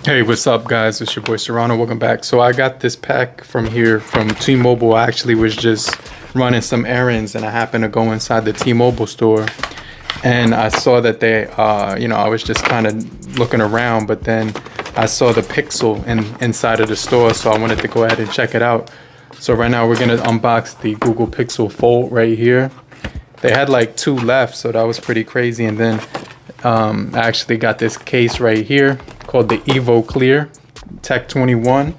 Hey, what's up, guys? It's your boy Serrano. Welcome back. So I got this pack from here from T-Mobile. I actually was just running some errands and I happened to go inside the T-Mobile store and I saw that they, I was just kind of looking around, but then I saw the Pixel inside of the store, so I wanted to go ahead and check it out. So right now we're gonna unbox the Google Pixel Fold right here. They had like 2 left, so that was pretty crazy. And then I actually got this case right here called the Evo Clear Tech 21.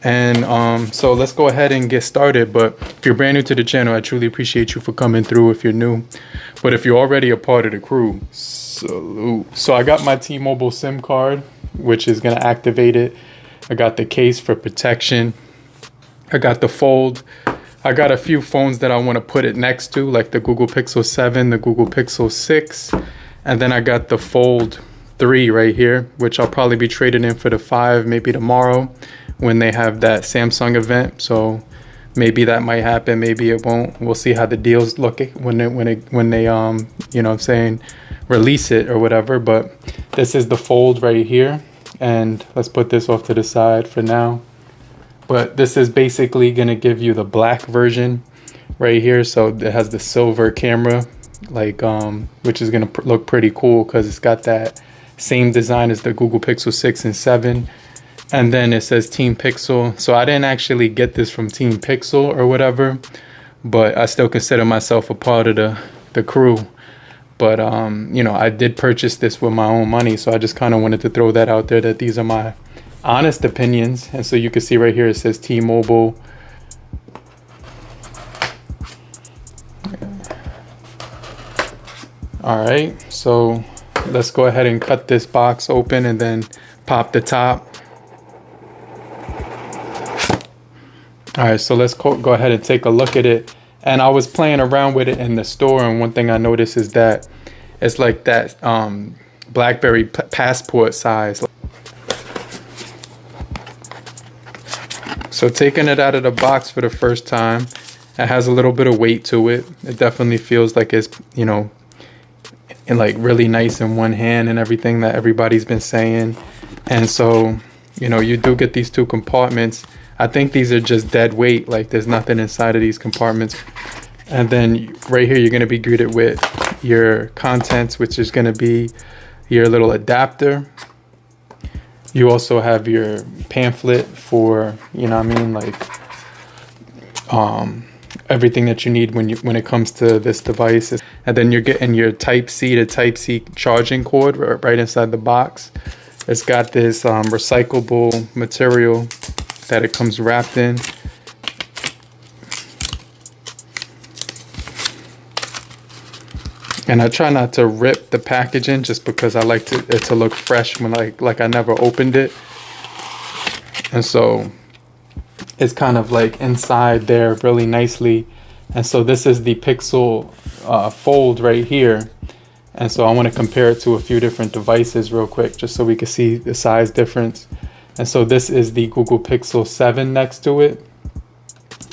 And so let's go ahead and get started. But if you're brand new to the channel, I truly appreciate you for coming through if you're new. But if you're already a part of the crew, salute. So I got my T-Mobile SIM card, which is gonna activate it. I got the case for protection. I got the Fold. I got a few phones that I want to put it next to, like the Google Pixel 7, the Google Pixel 6, and then I got the Fold 3 right here, which I'll probably be trading in for the 5 maybe tomorrow when they have that Samsung event. So maybe that might happen, maybe it won't. We'll see how the deals look when they you know what I'm saying, release it or whatever. But this is the Fold right here, and let's put this off to the side for now. But this is basically going to give you the black version right here. So it has the silver camera, like which is going to look pretty cool because it's got that same design as the Google Pixel 6 and 7. And then it says Team Pixel. So I didn't actually get this from Team Pixel or whatever, but I still consider myself a part of the crew. But you know, I did purchase this with my own money, so I just kind of wanted to throw that out there, that these are my honest opinions. And so you can see right here it says T-Mobile. All right, so let's go ahead and cut this box open and then pop the top. All right, so let's go ahead and take a look at it. And I was playing around with it in the store, and one thing I noticed is that it's like that BlackBerry passport size. So taking it out of the box for the first time, it has a little bit of weight to it. It definitely feels like it's, you know, and like really nice in one hand and everything that everybody's been saying. And so, you know, you do get these 2 compartments. I think these are just dead weight, like there's nothing inside of these compartments. And then right here, you're gonna be greeted with your contents, which is gonna be your little adapter. You also have your pamphlet for, you know what I mean, like everything that you need when it comes to this device. And then you're getting your Type-C to Type-C charging cord right inside the box. It's got this recyclable material that it comes wrapped in. And I try not to rip the packaging just because I like it to look fresh when like I never opened it. And so it's kind of like inside there really nicely. And so this is the Pixel Fold right here. And so I want to compare it to a few different devices real quick just so we can see the size difference. And so this is the Google Pixel 7 next to it.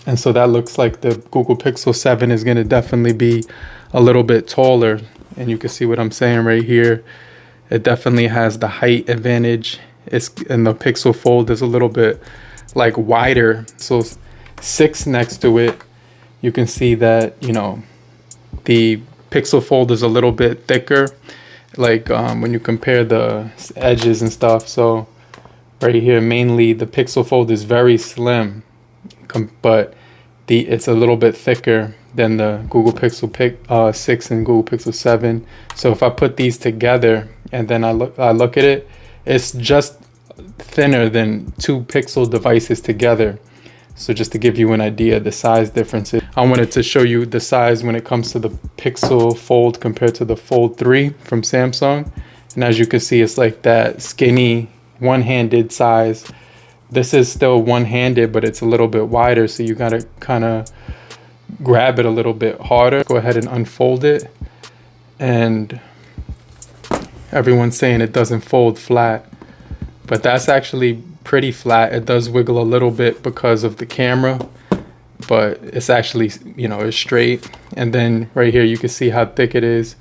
And so that looks like the Google Pixel 7 is going to definitely be a little bit taller. And you can see what I'm saying right here. It definitely has the height advantage. And the Pixel Fold is a little bit like wider. So 6 next to it, you can see that, you know, the Pixel Fold is a little bit thicker, like when you compare the edges and stuff. So right here, mainly the Pixel Fold is very slim, but it's a little bit thicker than the Google Pixel 6 and Google Pixel 7. So if I put these together and then I look at it, it's just thinner than 2 Pixel devices together. So just to give you an idea the size differences. I wanted to show you the size when it comes to the Pixel Fold compared to the Fold 3 from Samsung. And as you can see, it's like that skinny one-handed size. This is still one-handed, but it's a little bit wider, so you gotta kind of grab it a little bit harder. Go ahead and unfold it, and everyone's saying it doesn't fold flat, but that's actually pretty flat. It does wiggle a little bit because of the camera, but it's actually, you know, it's straight. And then right here you can see how thick it is.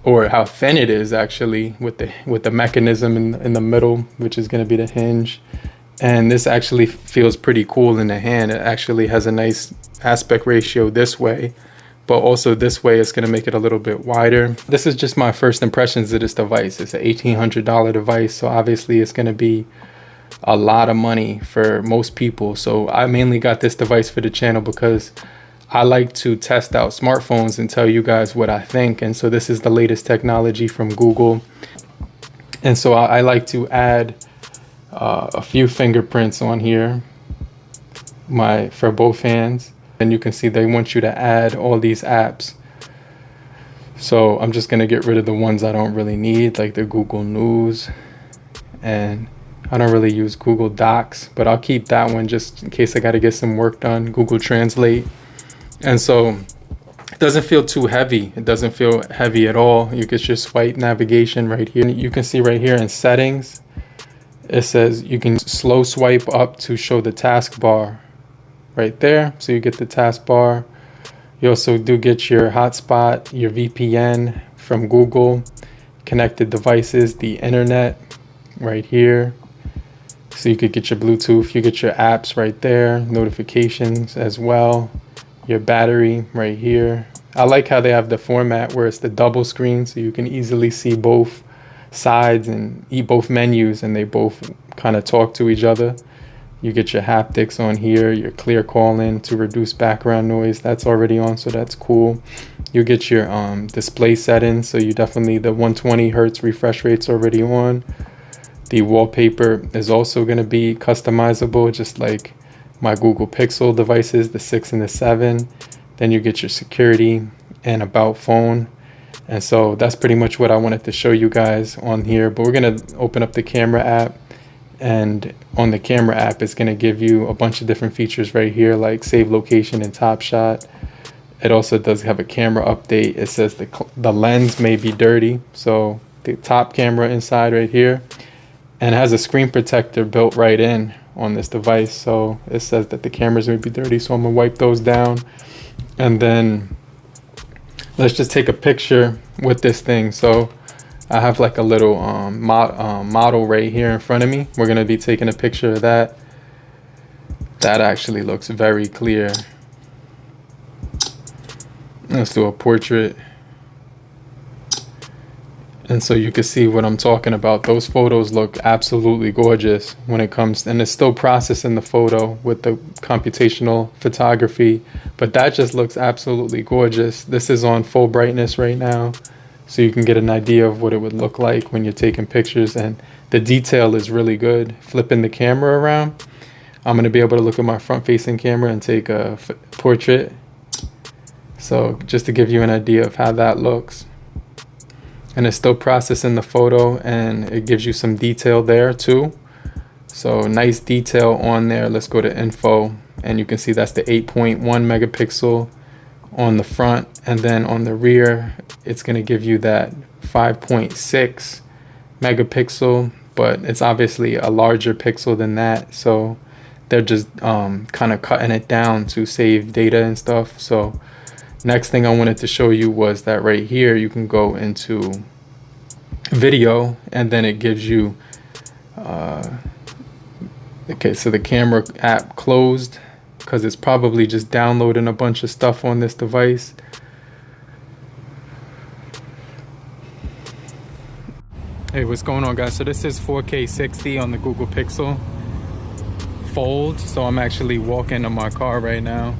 or how thin it is actually, with the mechanism in the middle, which is going to be the hinge. And this actually feels pretty cool in the hand. It actually has a nice aspect ratio this way, but also this way it's going to make it a little bit wider. This is just my first impressions of this device. It's an $1,800 device, so obviously it's going to be a lot of money for most people. So I mainly got this device for the channel because I like to test out smartphones and tell you guys what I think. And so this is the latest technology from Google, and so I like to add a few fingerprints on here for both hands. And you can see they want you to add all these apps. So I'm just gonna get rid of the ones I don't really need, like the Google News, and I don't really use Google Docs, but I'll keep that one just in case I got to get some work done. Google Translate. And so it doesn't feel too heavy. It doesn't feel heavy at all. You can just swipe navigation right here. You can see right here in settings, it says you can slow swipe up to show the taskbar right there. So you get the taskbar. You also do get your hotspot, your VPN from Google, connected devices, the internet right here. So you could get your Bluetooth, you get your apps right there, notifications as well, your battery right here. I like how they have the format where it's the double screen, so you can easily see both sides and both menus, and they both kind of talk to each other. You get your haptics on here, your clear calling to reduce background noise. That's already on, so that's cool. You get your display settings, so you definitely, the 120 hertz refresh rate's already on. The wallpaper is also going to be customizable, just like my Google Pixel devices, the 6 and the 7. Then you get your security and about phone. And so that's pretty much what I wanted to show you guys on here. But we're going to open up the camera app. And on the camera app, it's going to give you a bunch of different features right here, like save location and top shot. It also does have a camera update. It says the lens may be dirty. So the top camera inside right here. And it has a screen protector built right in on this device. So it says that the cameras may be dirty. So I'm going to wipe those down. And then let's just take a picture with this thing. So I have like a little model right here in front of me. We're going to be taking a picture of that. That actually looks very clear. Let's do a portrait. And so you can see what I'm talking about. Those photos look absolutely gorgeous when it comes, and it's still processing the photo with the computational photography, but that just looks absolutely gorgeous. This is on full brightness right now, so you can get an idea of what it would look like when you're taking pictures, and the detail is really good. Flipping the camera around, I'm going to be able to look at my front-facing camera and take a portrait. So just to give you an idea of how that looks. And it's still processing the photo, and it gives you some detail there too. So nice detail on there. Let's go to info, and you can see that's the 8.1 megapixel on the front, and then on the rear it's going to give you that 5.6 megapixel, but it's obviously a larger pixel than that, so they're just kind of cutting it down to save data and stuff. So next thing I wanted to show you was that right here you can go into video, and then it gives you okay, so the camera app closed because it's probably just downloading a bunch of stuff on this device. Hey, what's going on, guys? So this is 4K 60 on the Google Pixel Fold. So I'm actually walking to my car right now,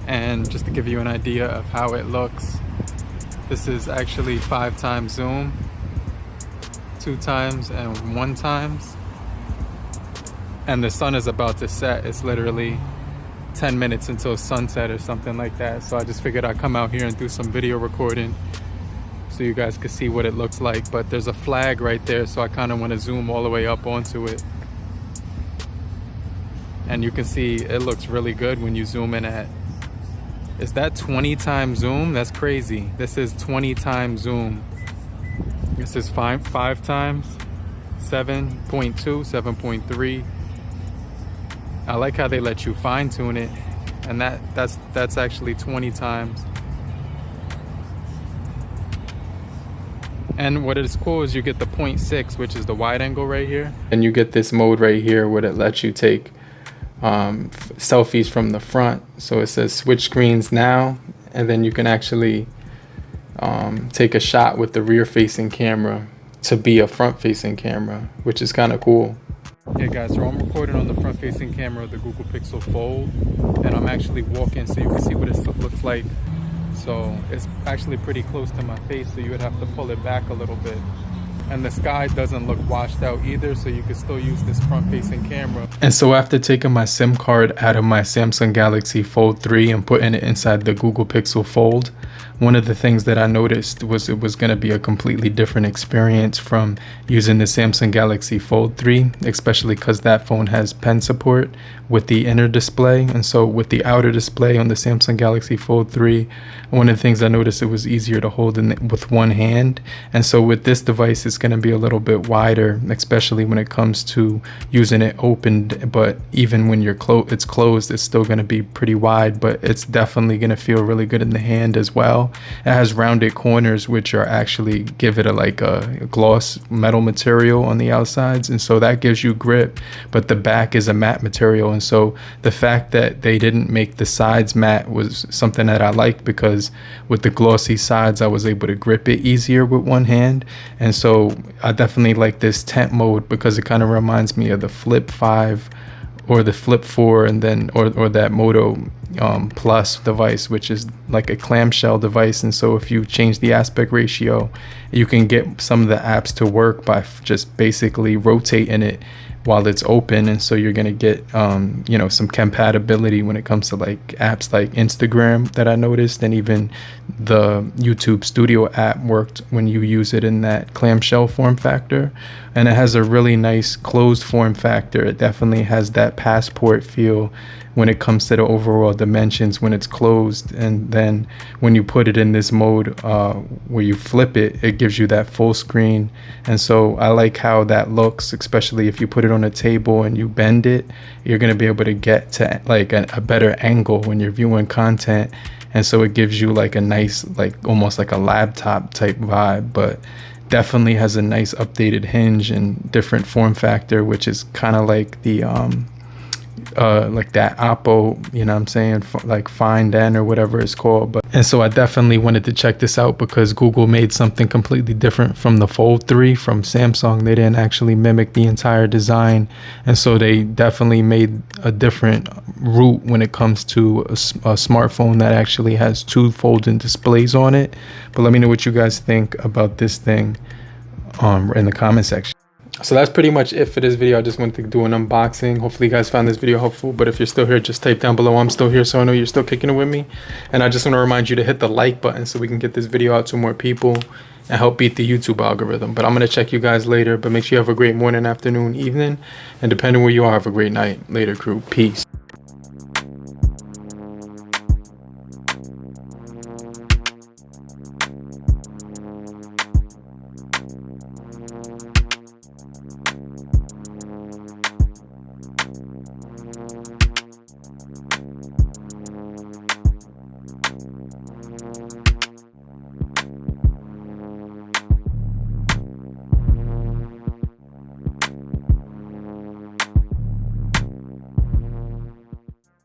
and just to give you an idea of how it looks, this is actually 5 times zoom, 2 times, and 1 times. And the sun is about to set. It's literally 10 minutes until sunset or something like that. So I just figured I'd come out here and do some video recording so you guys could see what it looks like. But there's a flag right there, so I kind of want to zoom all the way up onto it. And you can see it looks really good when you zoom in at, is that 20 times zoom? That's crazy. This is 20 times zoom. This is 5 times, 7.2, 7.3. I like how they let you fine tune it, and that's actually 20 times. And what is cool is you get the 0.6, which is the wide angle right here. And you get this mode right here where it lets you take selfies from the front. So it says switch screens now, and then you can actually take a shot with the rear facing camera to be a front facing camera, which is kind of cool. Hey guys, so I'm recording on the front facing camera of the Google Pixel Fold, and I'm actually walking so you can see what it looks like. So it's actually pretty close to my face, so you would have to pull it back a little bit. And the sky doesn't look washed out either, so you can still use this front-facing camera. And so after taking my SIM card out of my Samsung Galaxy Fold 3 and putting it inside the Google Pixel Fold, one of the things that I noticed was it was going to be a completely different experience from using the Samsung Galaxy Fold 3, especially because that phone has pen support with the inner display. And so with the outer display on the Samsung Galaxy Fold 3, one of the things I noticed, it was easier to hold with one hand. And so with this device, it's going to be a little bit wider, especially when it comes to using it opened. But even when it's closed, it's still going to be pretty wide, but it's definitely going to feel really good in the hand as well. It has rounded corners, which are actually give it a gloss metal material on the outsides, and so that gives you grip, but the back is a matte material. And so the fact that they didn't make the sides matte was something that I liked, because with the glossy sides I was able to grip it easier with one hand. And so I definitely like this tent mode because it kind of reminds me of the Flip 5 or the Flip 4, and then or that Moto Plus device, which is like a clamshell device. And so if you change the aspect ratio, you can get some of the apps to work by just basically rotating it while it's open. And so you're going to get some compatibility when it comes to like apps like Instagram that I noticed, and even the YouTube Studio app worked when you use it in that clamshell form factor. And it has a really nice closed form factor. It definitely has that passport feel when it comes to the overall dimensions when it's closed. And then when you put it in this mode where you flip it, it gives you that full screen. And so I like how that looks, especially if you put it on a table and you bend it, you're going to be able to get to like a better angle when you're viewing content. And so it gives you like a nice, like almost like a laptop type vibe, but definitely has a nice updated hinge and different form factor, which is kind of like the like that Oppo, you know what I'm saying, like Find N or whatever it's called. And so I definitely wanted to check this out because Google made something completely different from the Fold 3 from Samsung. They didn't actually mimic the entire design, and so they definitely made a different route when it comes to a smartphone that actually has two folding displays on it. But let me know what you guys think about this thing in the comment section. So that's pretty much it for this video. I just wanted to do an unboxing. Hopefully you guys found this video helpful, but if you're still here, just type down below I'm still here, so I know you're still kicking it with me. And I just want to remind you to hit the like button so we can get this video out to more people and help beat the YouTube algorithm. But I'm going to check you guys later, but make sure you have a great morning, afternoon, evening, and depending where you are, have a great night. Later, crew. Peace.